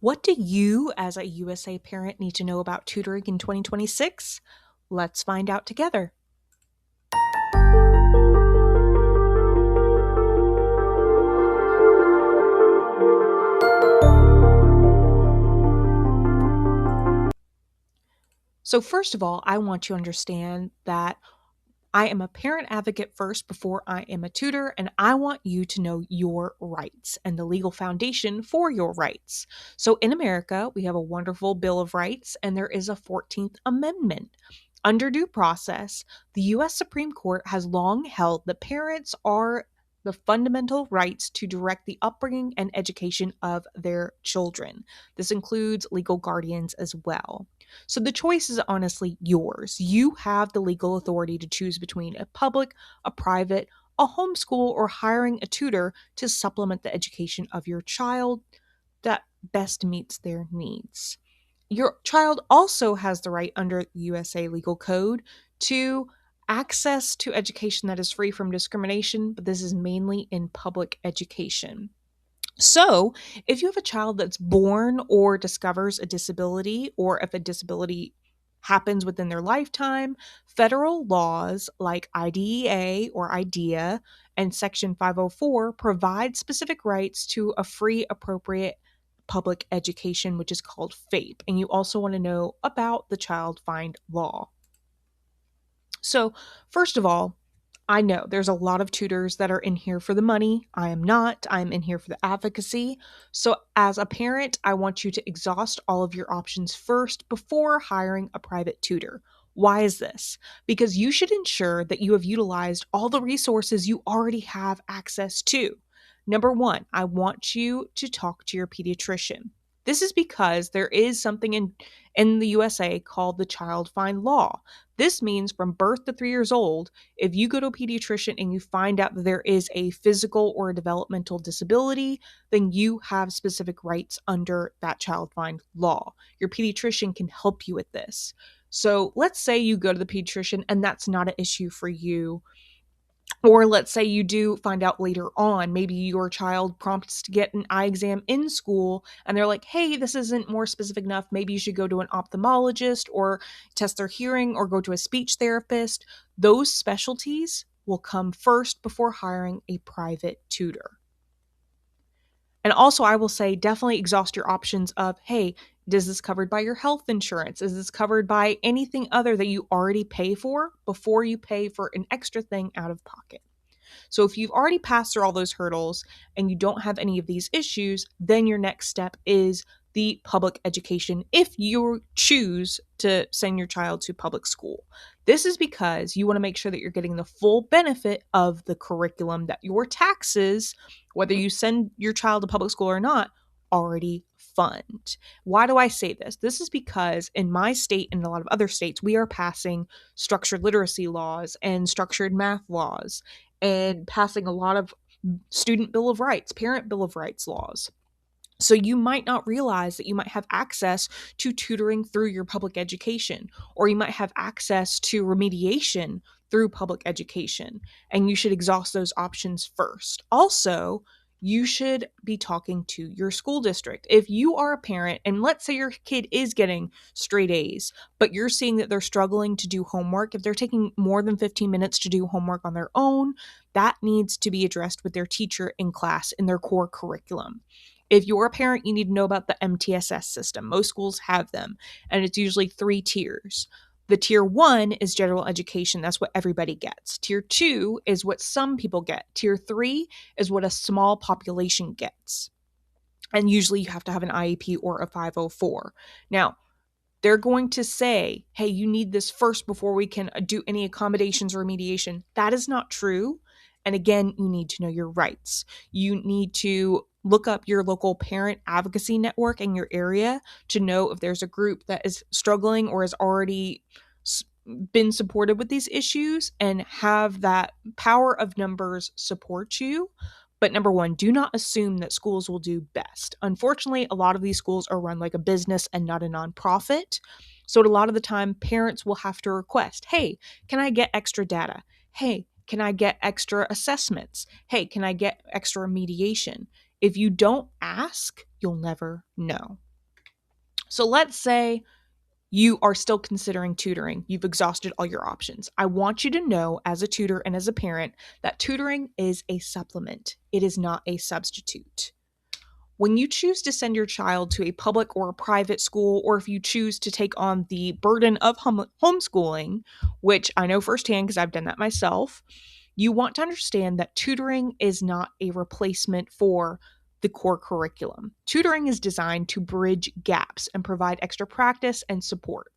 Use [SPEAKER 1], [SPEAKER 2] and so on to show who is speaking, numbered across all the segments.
[SPEAKER 1] What do you, as a USA parent, need to know about tutoring in 2026? Let's find out together. So, first of all, I want you to understand that I am a parent advocate first before I am a tutor, and I want you to know your rights and the legal foundation for your rights. So, in America, we have a wonderful Bill of Rights, and there is a 14th Amendment. Under due process, the U.S. Supreme Court has long held that parents are the fundamental rights to direct the upbringing and education of their children. This includes legal guardians as well. So the choice is honestly yours. You have the legal authority to choose between a public, a private, a homeschool, or hiring a tutor to supplement the education of your child that best meets their needs. Your child also has the right under the USA Legal Code to access to education that is free from discrimination, but this is mainly in public education. So, if you have a child that's born or discovers a disability, or if a disability happens within their lifetime, federal laws like IDEA or IDEA and Section 504 provide specific rights to a free, appropriate public education, which is called FAPE. And you also want to know about the Child Find Law. So, first of all, I know there's a lot of tutors that are in here for the money. I am not. I'm in here for the advocacy. So, as a parent, I want you to exhaust all of your options first before hiring a private tutor. Why is this? Because you should ensure that you have utilized all the resources you already have access to. Number one, I want you to talk to your pediatrician. This is because there is something in the USA called the Child Find Law. This means from birth to 3 years old, if you go to a pediatrician and you find out that there is a physical or a developmental disability, then you have specific rights under that Child Find Law. Your pediatrician can help you with this. So let's say you go to the pediatrician and that's not an issue for you. Or let's say you do find out later on, maybe your child prompts to get an eye exam in school and they're like, hey, this isn't more specific enough. Maybe you should go to an ophthalmologist or test their hearing or go to a speech therapist. Those specialties will come first before hiring a private tutor. And also, I will say definitely exhaust your options of, hey, is this covered by your health insurance? Is this covered by anything other that you already pay for before you pay for an extra thing out of pocket? So if you've already passed through all those hurdles and you don't have any of these issues, then your next step is the public education if you choose to send your child to public school. This is because you want to make sure that you're getting the full benefit of the curriculum that your taxes, whether you send your child to public school or not, already fund. Why do I say this? This is because in my state and a lot of other states, we are passing structured literacy laws and structured math laws and passing a lot of student bill of rights, parent bill of rights laws. So you might not realize that you might have access to tutoring through your public education, or you might have access to remediation through public education, and you should exhaust those options first. Also, you should be talking to your school district. If you are a parent and let's say your kid is getting straight A's, but you're seeing that they're struggling to do homework, if they're taking more than 15 minutes to do homework on their own, that needs to be addressed with their teacher in class in their core curriculum. If you're a parent, you need to know about the MTSS system. Most schools have them, and it's usually 3 tiers. The tier one is general education. That's what everybody gets. Tier two is what some people get. Tier three is what a small population gets. And usually you have to have an IEP or a 504. Now, they're going to say, hey, you need this first before we can do any accommodations or remediation. That is not true. And again, you need to know your rights. You need to look up your local parent advocacy network in your area to know if there's a group that is struggling or has already been supported with these issues and have that power of numbers support you. But number one, do not assume that schools will do best. Unfortunately, a lot of these schools are run like a business and not a nonprofit. So a lot of the time, parents will have to request, hey, can I get extra data? Hey, can I get extra assessments? Hey, can I get extra remediation? If you don't ask, you'll never know. So let's say you are still considering tutoring. You've exhausted all your options. I want you to know, as a tutor and as a parent, that tutoring is a supplement. It is not a substitute. When you choose to send your child to a public or a private school, or if you choose to take on the burden of homeschooling, which I know firsthand because I've done that myself, you want to understand that tutoring is not a replacement for the core curriculum. Tutoring is designed to bridge gaps and provide extra practice and support.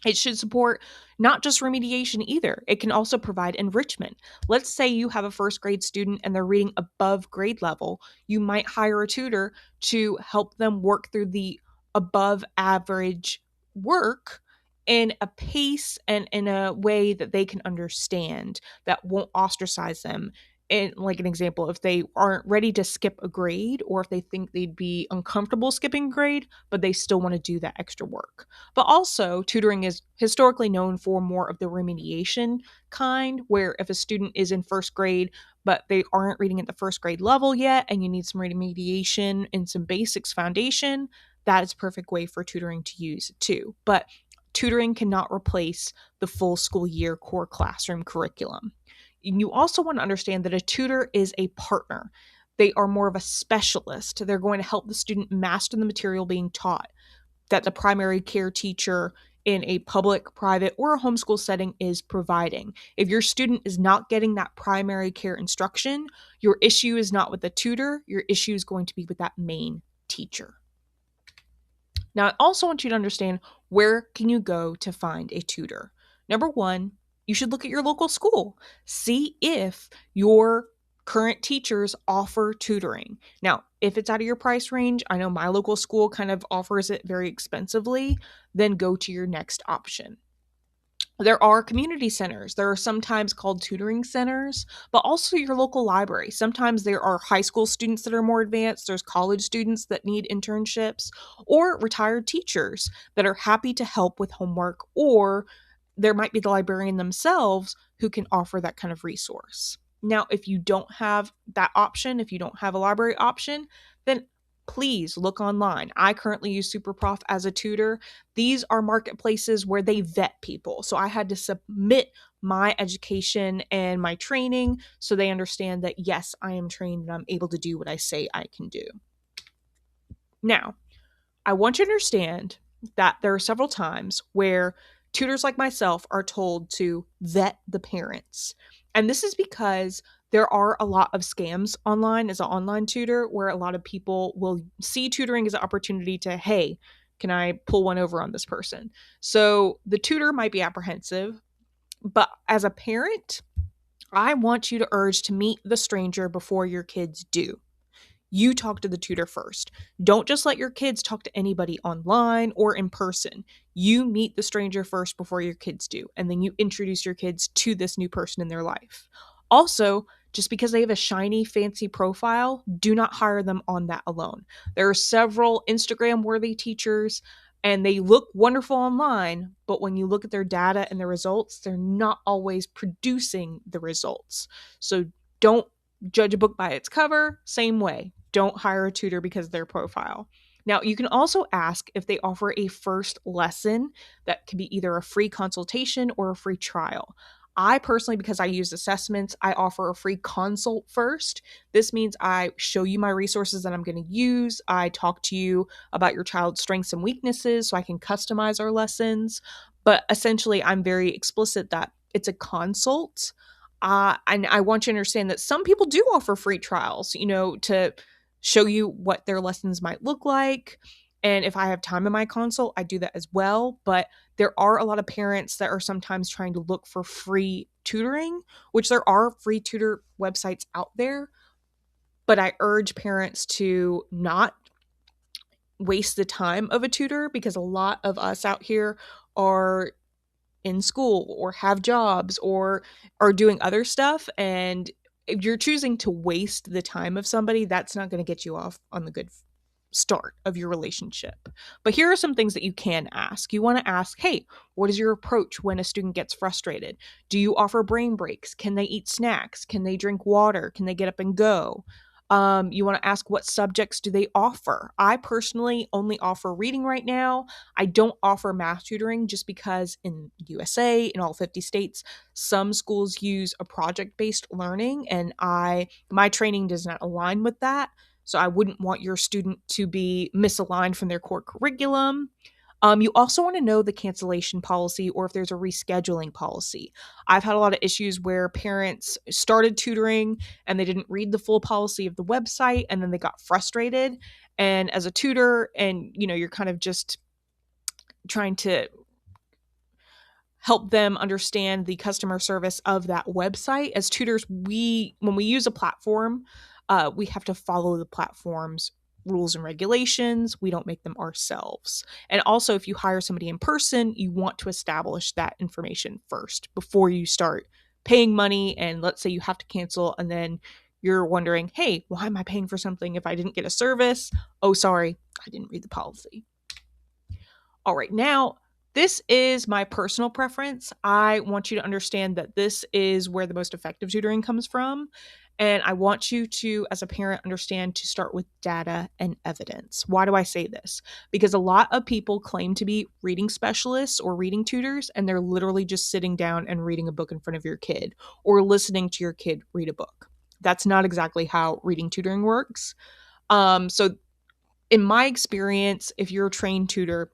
[SPEAKER 1] It should support not just remediation either. It can also provide enrichment. Let's say you have a first grade student and they're reading above grade level. You might hire a tutor to help them work through the above average work in a pace and in a way that they can understand, that won't ostracize them. And like an example, if they aren't ready to skip a grade, or if they think they'd be uncomfortable skipping a grade, but they still want to do that extra work. But also, tutoring is historically known for more of the remediation kind, where if a student is in first grade, but they aren't reading at the first grade level yet, and you need some remediation and some basics foundation, that is a perfect way for tutoring to use too. But tutoring cannot replace the full school year core classroom curriculum. You also want to understand that a tutor is a partner. They are more of a specialist. They're going to help the student master the material being taught that the primary care teacher in a public, private, or a homeschool setting is providing. If your student is not getting that primary care instruction, your issue is not with the tutor, your issue is going to be with that main teacher. Now, I also want you to understand, where can you go to find a tutor? Number one, you should look at your local school. See if your current teachers offer tutoring. Now, if it's out of your price range, I know my local school kind of offers it very expensively, then go to your next option. There are community centers. There are sometimes called tutoring centers, but also your local library. Sometimes there are high school students that are more advanced. There's college students that need internships, or retired teachers that are happy to help with homework, or there might be the librarian themselves who can offer that kind of resource. Now, if you don't have that option, if you don't have a library option, then please look online. I currently use Superprof as a tutor. These are marketplaces where they vet people. So I had to submit my education and my training so they understand that, yes, I am trained and I'm able to do what I say I can do. Now, I want you to understand that there are several times where tutors like myself are told to vet the parents. And this is because there are a lot of scams online as an online tutor, where a lot of people will see tutoring as an opportunity to, hey, can I pull one over on this person? So the tutor might be apprehensive, but as a parent, I want you to urge to meet the stranger before your kids do. You talk to the tutor first. Don't just let your kids talk to anybody online or in person. You meet the stranger first before your kids do, and then you introduce your kids to this new person in their life. Also, just because they have a shiny, fancy profile, do not hire them on that alone. There are several Instagram worthy teachers, and they look wonderful online, but when you look at their data and the results, they're not always producing the results. So don't judge a book by its cover. Same way, don't hire a tutor because of their profile. Now, you can also ask if they offer a first lesson that can be either a free consultation or a free trial. I personally, because I use assessments, I offer a free consult first. This means I show you my resources that I'm going to use. I talk to you about your child's strengths and weaknesses so I can customize our lessons. But essentially, I'm very explicit that it's a consult. And I want you to understand that some people do offer free trials, to show you what their lessons might look like. And if I have time in my consult, I do that as well. But there are a lot of parents that are sometimes trying to look for free tutoring, which there are free tutor websites out there. But I urge parents to not waste the time of a tutor, because a lot of us out here are in school or have jobs or are doing other stuff, and if you're choosing to waste the time of somebody, that's not going to get you off on the good start of your relationship. But here are some things that you can ask. You want to ask, hey, what is your approach when a student gets frustrated? Do you offer brain breaks? Can they eat snacks? Can they drink water? Can they get up and go? You want to ask what subjects do they offer. I personally only offer reading right now. I don't offer math tutoring just because in USA, in all 50 states, some schools use a project-based learning, and I my training does not align with that. So I wouldn't want your student to be misaligned from their core curriculum. You also want to know the cancellation policy or if there's a rescheduling policy. I've had a lot of issues where parents started tutoring and they didn't read the full policy of the website, and then they got frustrated. And as a tutor, and you're kind of just trying to help them understand the customer service of that website. As tutors, when we use a platform, we have to follow the platform's rules and regulations. We don't make them ourselves. And also, if you hire somebody in person, you want to establish that information first before you start paying money. And let's say you have to cancel, and then you're wondering, hey, why am I paying for something if I didn't get a service? Oh, sorry, I didn't read the policy. All right, now this is my personal preference. I want you to understand that this is where the most effective tutoring comes from. And I want you to, as a parent, understand to start with data and evidence. Why do I say this? Because a lot of people claim to be reading specialists or reading tutors, and they're literally just sitting down and reading a book in front of your kid or listening to your kid read a book. That's not exactly how reading tutoring works. So, in my experience, if you're a trained tutor,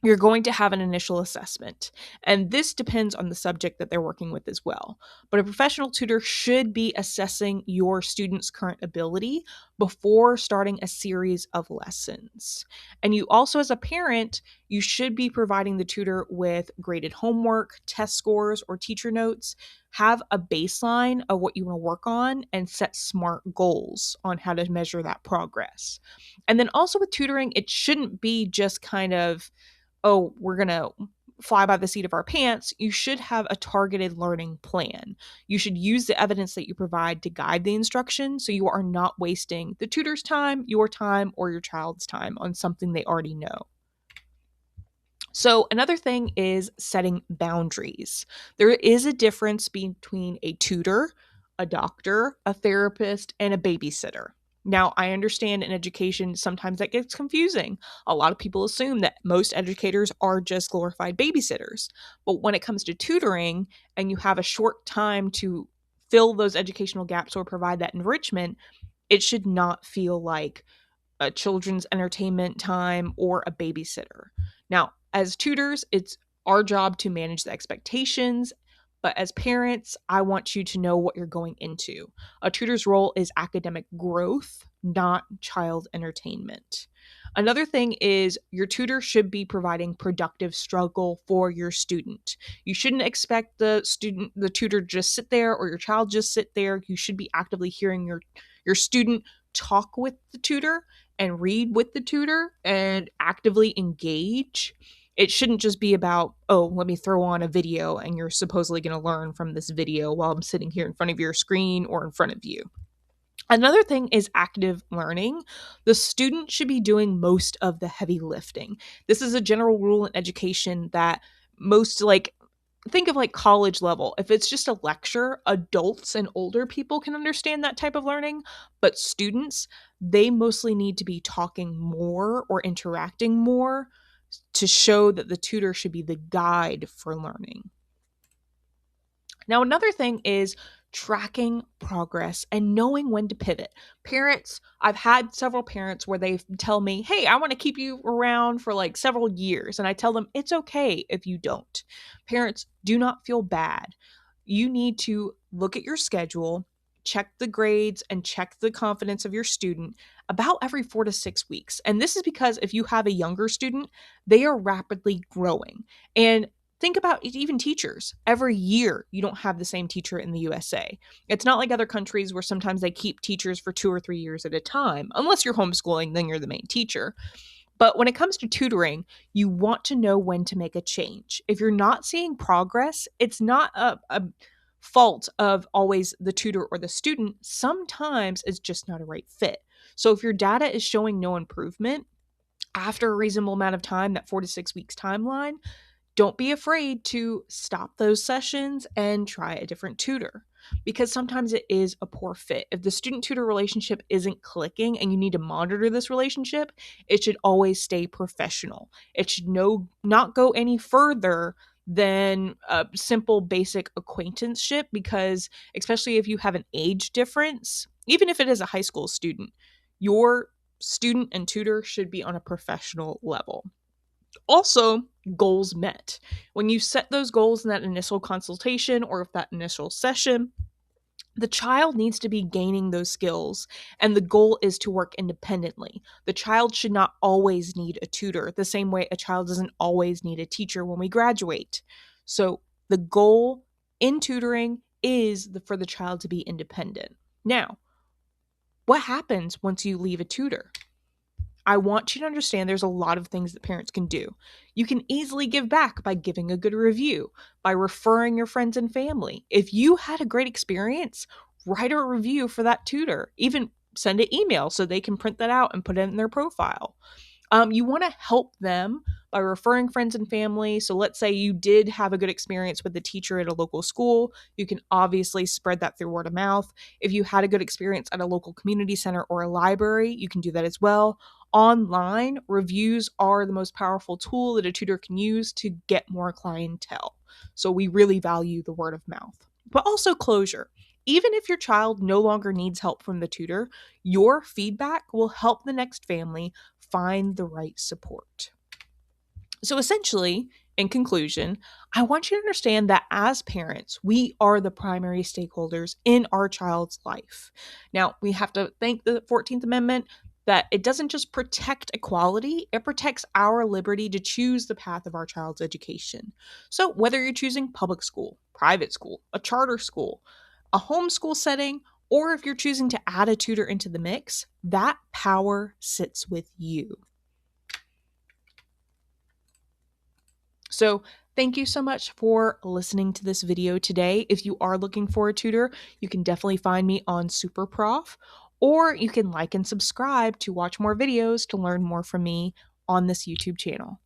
[SPEAKER 1] you're going to have an initial assessment. And this depends on the subject that they're working with as well. But a professional tutor should be assessing your student's current ability before starting a series of lessons. And you also, as a parent, you should be providing the tutor with graded homework, test scores, or teacher notes. Have a baseline of what you want to work on and set SMART goals on how to measure that progress. And then also with tutoring, it shouldn't be just kind of, oh, we're going to fly by the seat of our pants. You should have a targeted learning plan. You should use the evidence that you provide to guide the instruction so you are not wasting the tutor's time, or your child's time on something they already know. So, another thing is setting boundaries. There is a difference between a tutor, a doctor, a therapist, and a babysitter. Now, I understand in education, sometimes that gets confusing. A lot of people assume that most educators are just glorified babysitters. But when it comes to tutoring and you have a short time to fill those educational gaps or provide that enrichment, it should not feel like a children's entertainment time or a babysitter. Now, as tutors, it's our job to manage the expectations, but as parents, I want you to know what you're going into. A tutor's role is academic growth, not child entertainment. Another thing is your tutor should be providing productive struggle for your student. You shouldn't expect the tutor just sit there or your child just sit there. You should be actively hearing your student talk with the tutor and read with the tutor and actively engage. It shouldn't just be about, oh, let me throw on a video and you're supposedly going to learn from this video while I'm sitting here in front of your screen or in front of you. Another thing is active learning. The student should be doing most of the heavy lifting. This is a general rule in education that most, like, think of like college level. If it's just a lecture, adults and older people can understand that type of learning, but students, they mostly need to be talking more or interacting more to show that the tutor should be the guide for learning. Now, another thing is tracking progress and knowing when to pivot. Parents, I've had several parents where they tell me, hey, I want to keep you around for like several years. And I tell them, it's okay if you don't. Parents, do not feel bad. You need to look at your schedule, check the grades, and check the confidence of your student about every 4 to 6 weeks. And this is because if you have a younger student, they are rapidly growing. And think about even teachers. Every year, you don't have the same teacher in the USA. It's not like other countries where sometimes they keep teachers for 2 or 3 years at a time. Unless you're homeschooling, then you're the main teacher. But when it comes to tutoring, you want to know when to make a change. If you're not seeing progress, it's not a fault of always the tutor or the student. Sometimes it's just not a right fit. So if your data is showing no improvement after a reasonable amount of time, that 4 to 6 weeks timeline, don't be afraid to stop those sessions and try a different tutor. because sometimes it is a poor fit. If the student tutor relationship isn't clicking and you need to monitor this relationship, it should always stay professional. It should not go any further than a simple basic acquaintanceship, because especially if you have an age difference, even if it is a high school student, your student and tutor should be on a professional level. Also, goals met. When you set those goals in that initial consultation or that initial session, the child needs to be gaining those skills, and the goal is to work independently. The child should not always need a tutor, the same way a child doesn't always need a teacher when we graduate. So, the goal in tutoring is for the child to be independent. Now, what happens once you leave a tutor? I want you to understand there's a lot of things that parents can do. You can easily give back by giving a good review, by referring your friends and family. If you had a great experience, write a review for that tutor. Even send an email so they can print that out and put it in their profile. You want to help them by referring friends and family. So let's say you did have a good experience with the teacher at a local school. You can obviously spread that through word of mouth. If you had a good experience at a local community center or a library, you can do that as well. Online, reviews are the most powerful tool that a tutor can use to get more clientele. So we really value the word of mouth. But also closure. Even if your child no longer needs help from the tutor, your feedback will help the next family find the right support. So essentially, in conclusion, I want you to understand that as parents, we are the primary stakeholders in our child's life. Now, we have to thank the 14th Amendment that it doesn't just protect equality, it protects our liberty to choose the path of our child's education. So whether you're choosing public school, private school, a charter school, a homeschool setting, or if you're choosing to add a tutor into the mix, that power sits with you. So thank you so much for listening to this video today. If you are looking for a tutor, you can definitely find me on Superprof, or you can like and subscribe to watch more videos to learn more from me on this YouTube channel.